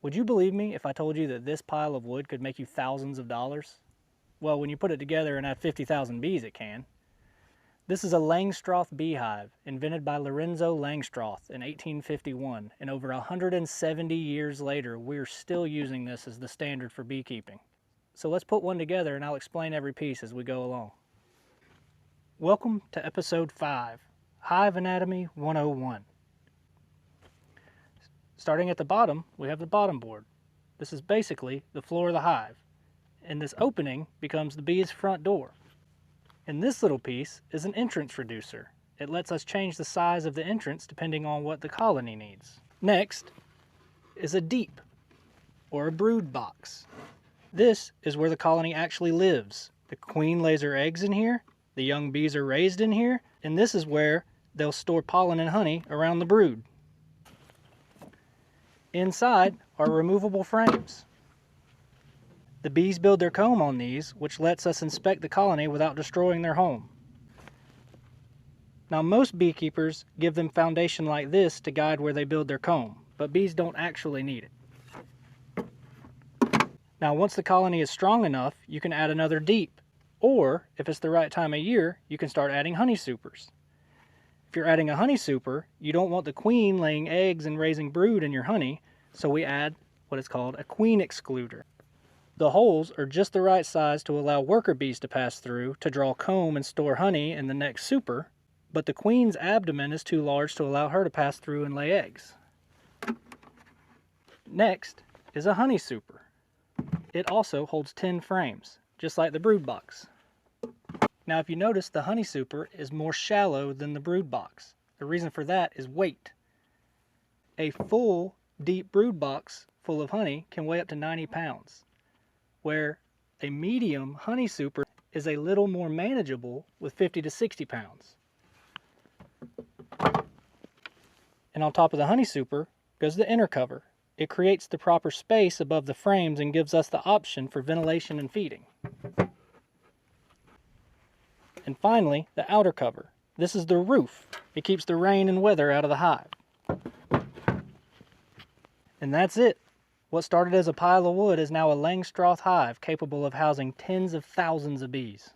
Would you believe me if I told you that this pile of wood could make you thousands of dollars? Well, when you put it together and add 50,000 bees, it can. This is a Langstroth beehive, invented by Lorenzo Langstroth in 1851, and over 170 years later, we're still using this as the standard for beekeeping. So let's put one together and I'll explain every piece as we go along. Welcome to episode 5, Hive Anatomy 101. Starting at the bottom, we have the bottom board. This is basically the floor of the hive, and this opening becomes the bee's front door. And this little piece is an entrance reducer. It lets us change the size of the entrance depending on what the colony needs. Next is a deep, or a brood box. This is where the colony actually lives. The queen lays her eggs in here, the young bees are raised in here, and this is where they'll store pollen and honey around the brood. Inside are removable frames. The bees build their comb on these, which lets us inspect the colony without destroying their home. Now, most beekeepers give them foundation like this to guide where they build their comb, but bees don't actually need it. Now, once the colony is strong enough, you can add another deep, or if it's the right time of year, you can start adding honey supers. If you're adding a honey super, you don't want the queen laying eggs and raising brood in your honey, so we add what is called a queen excluder. The holes are just the right size to allow worker bees to pass through to draw comb and store honey in the next super, but the queen's abdomen is too large to allow her to pass through and lay eggs. Next is a honey super. It also holds 10 frames, just like the brood box. Now, if you notice, the honey super is more shallow than the brood box. The reason for that is weight. A full, deep brood box full of honey can weigh up to 90 pounds, where a medium honey super is a little more manageable with 50 to 60 pounds. And on top of the honey super goes the inner cover. It creates the proper space above the frames and gives us the option for ventilation and feeding. And finally, the outer cover. This is the roof. It keeps the rain and weather out of the hive. And that's it. What started as a pile of wood is now a Langstroth hive capable of housing tens of thousands of bees.